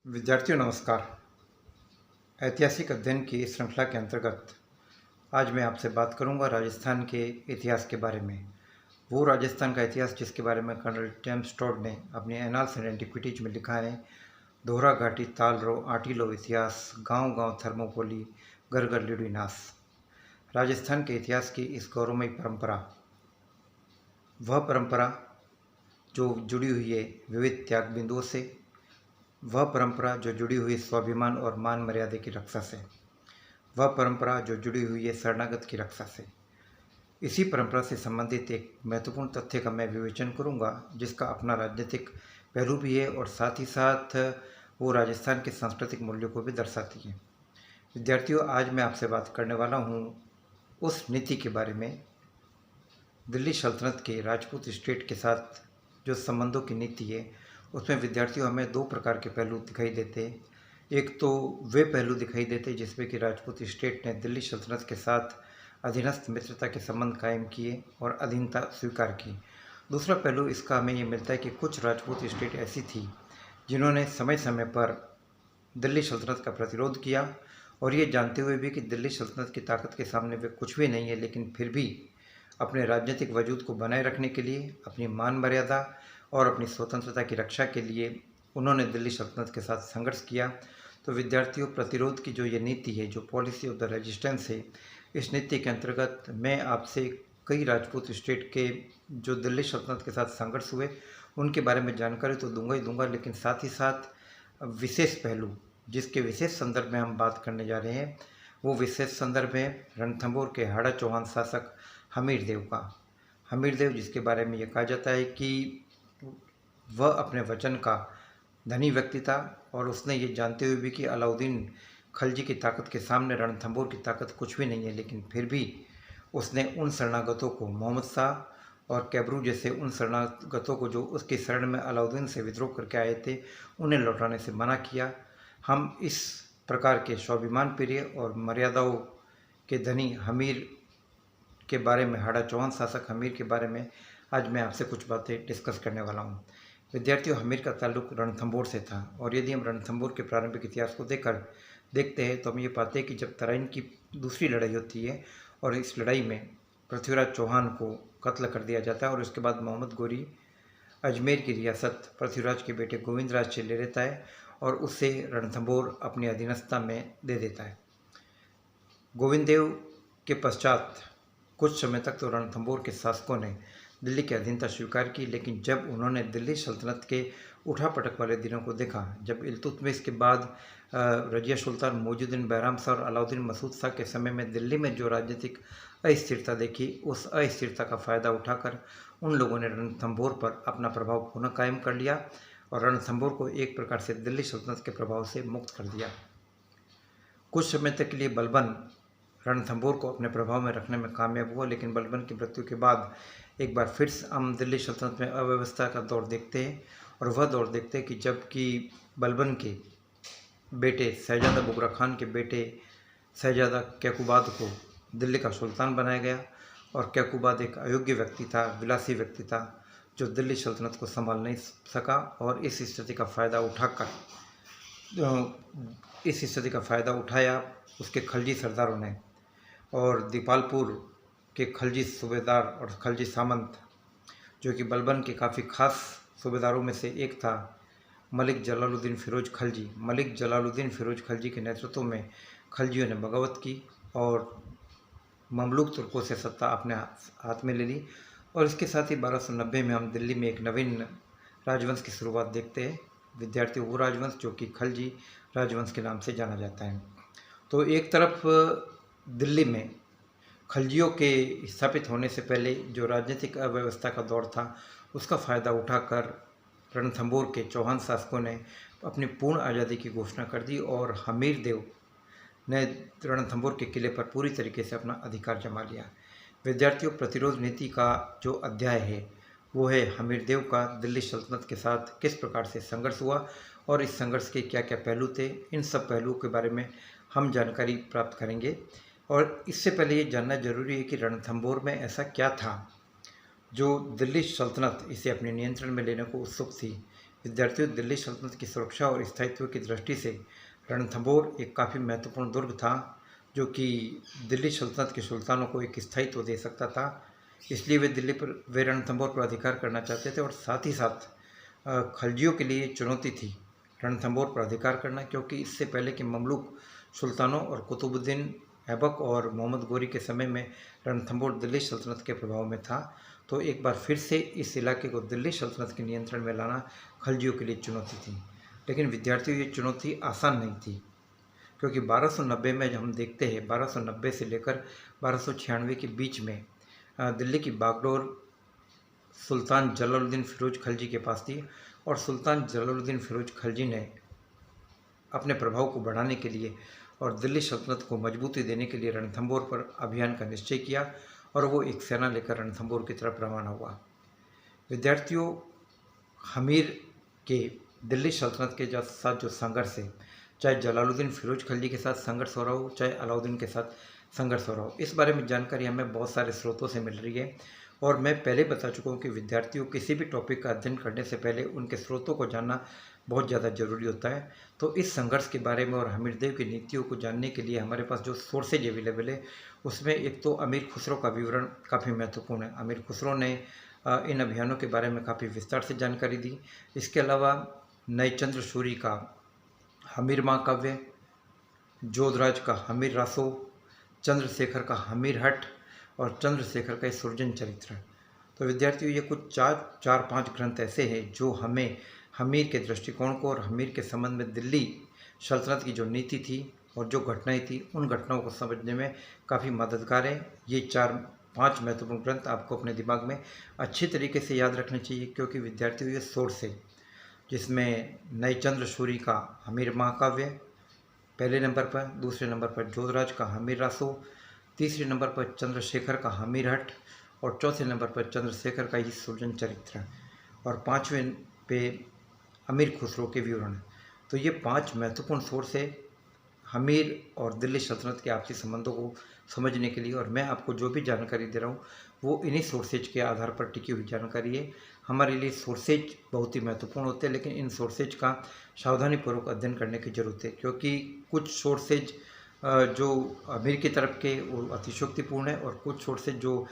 विद्यार्थियों नमस्कार। ऐतिहासिक अध्ययन की इस श्रृंखला के अंतर्गत आज मैं आपसे बात करूंगा राजस्थान के इतिहास के बारे में। वो राजस्थान का इतिहास जिसके बारे में कर्नल जेम्स टॉड ने अपनी एनाल्स एंड एंटिक्विटीज में लिखा है। दोहरा घाटी तालरो आटीलो इतिहास, गांव गांव थर्मोपोली, घर घर लिडुइनास। राजस्थान के इतिहास की इस गौरवमयी परंपरा, वह परंपरा जो जुड़ी हुई है विविध त्याग बिंदुओं से, वह परंपरा जो जुड़ी हुई स्वाभिमान और मान मर्यादा की रक्षा से, वह परंपरा जो जुड़ी हुई है शरणागत की रक्षा से। इसी परंपरा से संबंधित एक महत्वपूर्ण तथ्य का मैं विवेचन करूंगा जिसका अपना राजनीतिक पहलू भी है और साथ ही साथ वो राजस्थान के सांस्कृतिक मूल्यों को भी दर्शाती है। विद्यार्थियों, आज मैं आपसे बात करने वाला हूँ उस नीति के बारे में, दिल्ली सल्तनत के राजपूत स्टेट के साथ जो संबंधों की नीति है उसमें विद्यार्थियों हमें दो प्रकार के पहलू दिखाई देते हैं। एक तो वे पहलू दिखाई देते हैं जिसमें कि राजपूत स्टेट ने दिल्ली सल्तनत के साथ अधीनस्थ मित्रता के संबंध कायम किए और अधीनता स्वीकार की। दूसरा पहलू इसका हमें ये मिलता है कि कुछ राजपूत स्टेट ऐसी थी जिन्होंने समय समय पर दिल्ली सल्तनत का प्रतिरोध किया और ये जानते हुए भी कि दिल्ली सल्तनत की ताकत के सामने वे कुछ भी नहीं है, लेकिन फिर भी अपने राजनीतिक वजूद को बनाए रखने के लिए, अपनी मान मर्यादा और अपनी स्वतंत्रता की रक्षा के लिए उन्होंने दिल्ली सल्तनत के साथ संघर्ष किया। तो विद्यार्थियों, प्रतिरोध की जो ये नीति है, जो पॉलिसी ऑफ द रेजिस्टेंस है, इस नीति के अंतर्गत मैं आपसे कई राजपूत स्टेट के जो दिल्ली सल्तनत के साथ संघर्ष हुए उनके बारे में जानकारी तो दूंगा ही दूंगा, लेकिन साथ ही साथ विशेष पहलू जिसके विशेष संदर्भ में हम बात करने जा रहे हैं, वो विशेष संदर्भ है रणथंभौर के हाड़ा चौहान शासक हमीरदेव का। हमीरदेव जिसके बारे में यह कहा जाता है कि वह अपने वचन का धनी व्यक्ति था और उसने ये जानते हुए भी कि अलाउद्दीन खलजी की ताकत के सामने रणथंभौर की ताकत कुछ भी नहीं है, लेकिन फिर भी उसने उन शरणागतों को, मोहम्मद शाह और कैबरू जैसे उन शरणागतों को जो उसकी शरण में अलाउद्दीन से विद्रोह करके आए थे, उन्हें लौटाने से मना किया। हम इस प्रकार के स्वाभिमान प्रिय और मर्यादाओं के धनी हमीर के बारे में, हाड़ा चौहान शासक हमीर के बारे में आज मैं आपसे कुछ बातें डिस्कस करने वाला हूँ। विद्यार्थियों, हमीर का ताल्लुक रणथंभौर से था और यदि हम रणथंभौर के प्रारंभिक इतिहास को देखते हैं तो हम ये पाते हैं कि जब तराइन की दूसरी लड़ाई होती है और इस लड़ाई में पृथ्वीराज चौहान को कत्ल कर दिया जाता है और उसके बाद मोहम्मद गोरी अजमेर की रियासत पृथ्वीराज के बेटे गोविंदराज से ले लेता है और उससे रणथंभौर अपनी अधीनस्थता में दे देता है। गोविंददेव के पश्चात कुछ समय तक तो रणथंभौर के शासकों ने दिल्ली की अधीनता स्वीकार की, लेकिन जब उन्होंने दिल्ली सल्तनत के उठापटक वाले दिनों को देखा, जब इल्तुतमिश के बाद रजिया सुल्तान मौजूद्दीन बैराम शाह और अलाउद्दीन मसूद शाह के समय में दिल्ली में जो राजनीतिक अस्थिरता देखी, उस अस्थिरता का फ़ायदा उठाकर उन लोगों ने रणथंभौर पर अपना प्रभाव पुनः कायम कर लिया और रणथंभौर को एक प्रकार से दिल्ली सल्तनत के प्रभाव से मुक्त कर दिया। कुछ समय तक के लिए बलबन रणथंभौर को अपने प्रभाव में रखने में कामयाब हुआ, लेकिन बलबन की मृत्यु के बाद एक बार फिर हम दिल्ली सल्तनत में अव्यवस्था का दौर देखते हैं और वह दौर देखते हैं कि जबकि बलबन के बेटे शहजादा बुगरा खान के बेटे शहजादा कैकुबाद को दिल्ली का सुल्तान बनाया गया और कैकुबाद एक अयोग्य व्यक्ति था, विलासी व्यक्ति था जो दिल्ली सल्तनत को संभाल नहीं सका और इस स्थिति का फ़ायदा उठाया उसके खलजी सरदारों ने और दीपालपुर के खलजी सूबेदार और खलजी सामंत, जो कि बलबन के काफ़ी खास सूबेदारों में से एक था, मलिक जलालुद्दीन फ़िरोज़ खलजी के नेतृत्व में खलजियों ने बगावत की और ममलूक तुर्कों से सत्ता अपने हाथ में ले ली और इसके साथ ही 1290 में हम दिल्ली में एक नवीन राजवंश की शुरुआत देखते हैं। विद्यार्थियों, वो राजवंश जो कि खलजी राजवंश के नाम से जाना जाता है। तो एक तरफ दिल्ली में खलजियों के स्थापित होने से पहले जो राजनीतिक अव्यवस्था का दौर था उसका फ़ायदा उठाकर रणथंभौर के चौहान शासकों ने अपनी पूर्ण आज़ादी की घोषणा कर दी और हमीरदेव ने रणथंभौर के किले पर पूरी तरीके से अपना अधिकार जमा लिया। विद्यार्थियों, प्रतिरोध नीति का जो अध्याय है वो है हमीरदेव का दिल्ली सल्तनत के साथ किस प्रकार से संघर्ष हुआ और इस संघर्ष के क्या क्या पहलू थे। इन सब पहलुओं के बारे में हम जानकारी प्राप्त करेंगे और इससे पहले ये जानना जरूरी है कि रणथंभौर में ऐसा क्या था जो दिल्ली सल्तनत इसे अपने नियंत्रण में लेने को उत्सुक थी। विद्यार्थियों, दिल्ली सल्तनत की सुरक्षा और स्थायित्व की दृष्टि से रणथंभौर एक काफ़ी महत्वपूर्ण दुर्ग था, जो कि दिल्ली सल्तनत के सुल्तानों को एक स्थायित्व दे सकता था। इसलिए वे रणथंभौर पर अधिकार करना चाहते थे और साथ ही साथ खलजियों के लिए चुनौती थी रणथंभौर पर अधिकार करना, क्योंकि इससे पहले कि ममलूक सुल्तानों और कुतुबुद्दीन ऐबक और मोहम्मद गोरी के समय में रणथंभौर दिल्ली सल्तनत के प्रभाव में था। तो एक बार फिर से इस इलाके को दिल्ली सल्तनत के नियंत्रण में लाना खलजियों के लिए चुनौती थी। लेकिन विद्यार्थियों, ये चुनौती आसान नहीं थी, क्योंकि 1290 में जब हम देखते हैं 1290 से लेकर 1296 के बीच में दिल्ली की बागडोर सुल्तान जलालुद्दीन फिरोज खलजी के पास थी, और सुल्तान जलालुद्दीन फिरोज खलजी ने अपने प्रभाव को बढ़ाने के लिए और दिल्ली सल्तनत को मजबूती देने के लिए रणथंभौर पर अभियान का निश्चय किया, और वो एक सेना लेकर रणथंभौर की तरफ रवाना हुआ। विद्यार्थियों, हमीर के दिल्ली सल्तनत के साथ जो संघर्ष है, चाहे जलालुद्दीन फिरोज खलजी के साथ संघर्ष हो रहा हो, चाहे अलाउद्दीन के साथ संघर्ष हो रहा हो, इस बारे में जानकारी हमें बहुत सारे स्रोतों से मिल रही है। और मैं पहले बता चुका हूँ कि विद्यार्थियों किसी भी टॉपिक का अध्ययन करने से पहले उनके स्रोतों को जानना बहुत ज़्यादा जरूरी होता है। तो इस संघर्ष के बारे में और हमीरदेव की नीतियों को जानने के लिए हमारे पास जो सोर्सेज अवेलेबल है, उसमें एक तो अमीर खुसरो का विवरण काफ़ी महत्वपूर्ण है। अमीर खुसरो ने इन अभियानों के बारे में काफ़ी विस्तार से जानकारी दी। इसके अलावा नयचंद्र सूरी का हमीर महाकाव्य, जोधराज का हमीर रासो, चंद्रशेखर का हमीर हट और चंद्रशेखर का सुरजन चरित्र। तो विद्यार्थियों, ये कुछ चार पाँच ग्रंथ ऐसे हैं जो हमें हमीर के दृष्टिकोण को और हमीर के संबंध में दिल्ली सल्तनत की जो नीति थी और जो घटनाएं थी, उन घटनाओं को समझने में काफ़ी मददगार है। ये 4-5 महत्वपूर्ण ग्रंथ आपको अपने दिमाग में अच्छी तरीके से याद रखने चाहिए, क्योंकि विद्यार्थियों, ये सोर्स है जिसमें नयचंद्र सूरी का हमीर महाकाव्य पहले नंबर पर, दूसरे नंबर पर जोधराज का हमीर रासो, तीसरे नंबर पर चंद्रशेखर का हमीर हट और चौथे नंबर पर चंद्रशेखर का ही सुरजन चरित्र और पाँचवें पे अमीर खुसरो के विवरण। तो ये 5 महत्वपूर्ण सोर्स है हमीर और दिल्ली सल्तनत के आपसी संबंधों को समझने के लिए, और मैं आपको जो भी जानकारी दे रहा हूँ वो इन्हीं सोर्सेज के आधार पर टिकी हुई जानकारी है। हमारे लिए सोर्सेज बहुत ही महत्वपूर्ण होते हैं, लेकिन इन सोर्सेज का सावधानीपूर्वक अध्ययन करने की ज़रूरत है, क्योंकि कुछ सोर्सेज जो अमीर की तरफ के वो अतिशयोक्तिपूर्ण है, और कुछ सोर्सेज जो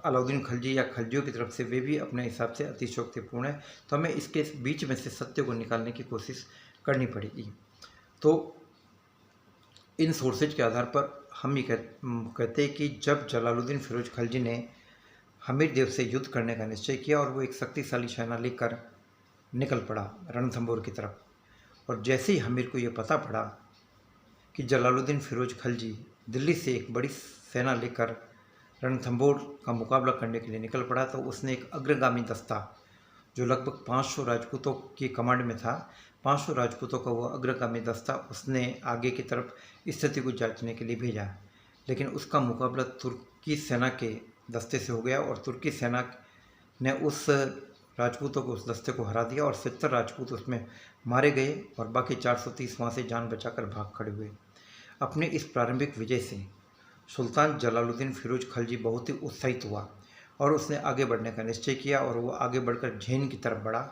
अलाउद्दीन खलजी या खलजियों की तरफ से वे भी अपने हिसाब से अतिशयोक्तिपूर्ण है। तो हमें इसके बीच में से सत्य को निकालने की कोशिश करनी पड़ेगी। तो इन सोर्सेज के आधार पर हम ये कहते हैं कि जब जलालुद्दीन फिरोज खलजी ने हमीर देव से युद्ध करने का निश्चय किया और वो एक शक्तिशाली सेना लेकर निकल पड़ा रणथंभौर की तरफ, और जैसे ही हमीर को ये पता पड़ा कि जलालुद्दीन फिरोज खलजी दिल्ली से एक बड़ी सेना लेकर रणथंभौर का मुकाबला करने के लिए निकल पड़ा, तो उसने एक अग्रगामी दस्ता जो लगभग 500 राजपूतों की कमांड में था, 500 राजपूतों का वो अग्रगामी दस्ता उसने आगे की तरफ स्थिति को जांचने के लिए भेजा। लेकिन उसका मुकाबला तुर्की सेना के दस्ते से हो गया, और तुर्की सेना ने उस राजपूतों को उस दस्ते को हरा दिया और 70 राजपूत उसमें मारे गए और बाकी 430 वहाँ से जान बचाकर भाग खड़े हुए। अपने इस प्रारंभिक विजय से सुल्तान जलालुद्दीन फिरोज खलजी बहुत ही उत्साहित हुआ और उसने आगे बढ़ने का निश्चय किया, और वो आगे बढ़कर झेन की तरफ बढ़ा।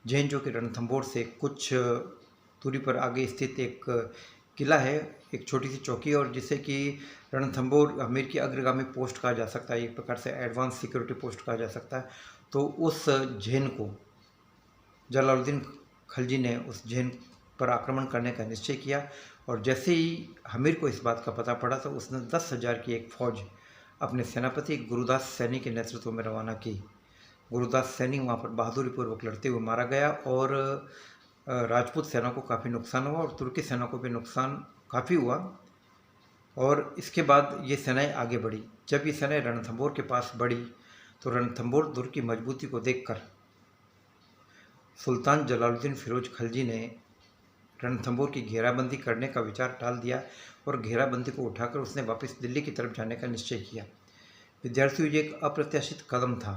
झेन जो कि रणथंभौर से कुछ दूरी पर आगे स्थित एक किला है, एक छोटी सी चौकी, और जिसे कि रणथंभौर अमीर की अग्रगामी पोस्ट कहा जा सकता है, एक प्रकार से एडवांस सिक्योरिटी पोस्ट कहा जा सकता है। तो उस झेन को जलालुद्दीन खलजी ने उस झेन पर आक्रमण करने का निश्चय किया, और जैसे ही हमीर को इस बात का पता पड़ा तो उसने 10,000 की एक फौज अपने सेनापति गुरुदास सैनी के नेतृत्व में रवाना की। गुरुदास सैनी वहाँ पर बहादुरी पूर्वक लड़ते हुए मारा गया, और राजपूत सेना को काफ़ी नुकसान हुआ और तुर्की सेना को भी नुकसान काफ़ी हुआ। और इसके बाद ये सेनाएं आगे बढ़ी। जब ये सेनाएं रणथंभौर के पास बढ़ी तो रणथंभौर दुर्ग की मजबूती को देखकर सुल्तान जलालुद्दीन फिरोज खलजी ने रणथंभौर की घेराबंदी करने का विचार टाल दिया और घेराबंदी को उठाकर उसने वापस दिल्ली की तरफ जाने का निश्चय किया। विद्यार्थियों, ये एक अप्रत्याशित कदम था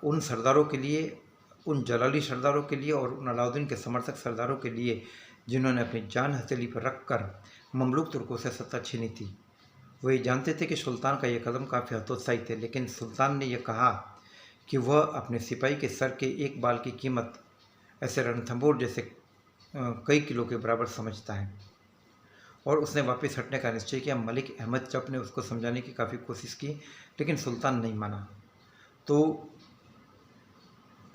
उन सरदारों के लिए, उन जलाली सरदारों के लिए और उन अलाउद्दीन के समर्थक सरदारों के लिए जिन्होंने अपनी जान हथेली पर रखकर ममलूक तुर्कों से सत्ता छीनी थी। वो ये जानते थे कि सुल्तान का यह कदम काफ़ी हतोत्साही थे, लेकिन सुल्तान ने यह कहा कि वह अपने सिपाही के सर के एक बाल की कीमत ऐसे रणथंभौर जैसे कई किलो के बराबर समझता है और उसने वापस हटने का निश्चय किया। मलिक अहमद चप ने उसको समझाने की काफ़ी कोशिश की, लेकिन सुल्तान नहीं माना। तो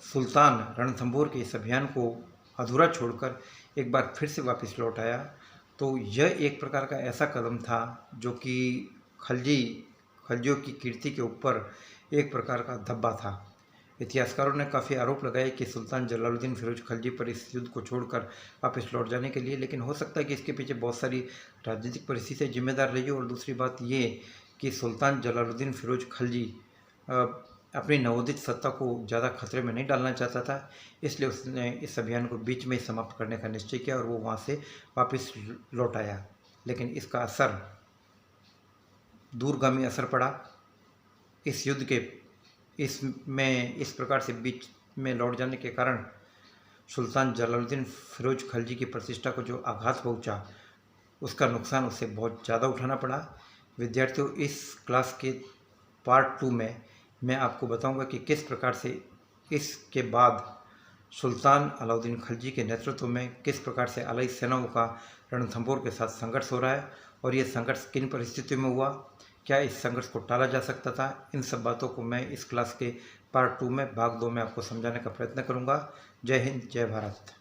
सुल्तान रणथंभौर के इस अभियान को अधूरा छोड़कर एक बार फिर से वापस लौट आया। तो यह एक प्रकार का ऐसा कदम था जो कि खलजियों की कीर्ति के ऊपर एक प्रकार का धब्बा था। इतिहासकारों ने काफ़ी आरोप लगाए कि सुल्तान जलालुद्दीन फिरोज खलजी पर इस युद्ध को छोड़कर वापस लौट जाने के लिए, लेकिन हो सकता है कि इसके पीछे बहुत सारी राजनीतिक परिस्थितियाँ जिम्मेदार रही हो। और दूसरी बात ये कि सुल्तान जलालुद्दीन फिरोज खलजी अपनी नवोदित सत्ता को ज़्यादा खतरे में नहीं डालना चाहता था, इसलिए उसने इस अभियान को बीच में ही समाप्त करने का निश्चय किया और वो वहाँ से वापस लौट आया। लेकिन इसका असर, दूरगामी असर पड़ा। इस युद्ध के इस प्रकार से बीच में लौट जाने के कारण सुल्तान जलालुद्दीन फिरोज खलजी की प्रतिष्ठा को जो आघात पहुंचा, उसका नुकसान उसे बहुत ज़्यादा उठाना पड़ा। विद्यार्थियों, इस क्लास के पार्ट 2 में मैं आपको बताऊंगा कि किस प्रकार से इसके बाद सुल्तान अलाउद्दीन खलजी के नेतृत्व में किस प्रकार से अलाई सेनाओं का रणथंभौर के साथ संघर्ष हो रहा है और ये संघर्ष किन परिस्थितियों में हुआ, क्या इस संघर्ष को टाला जा सकता था। इन सब बातों को मैं इस क्लास के पार्ट 2 में भाग 2 में आपको समझाने का प्रयत्न करूंगा। जय हिंद, जय भारत।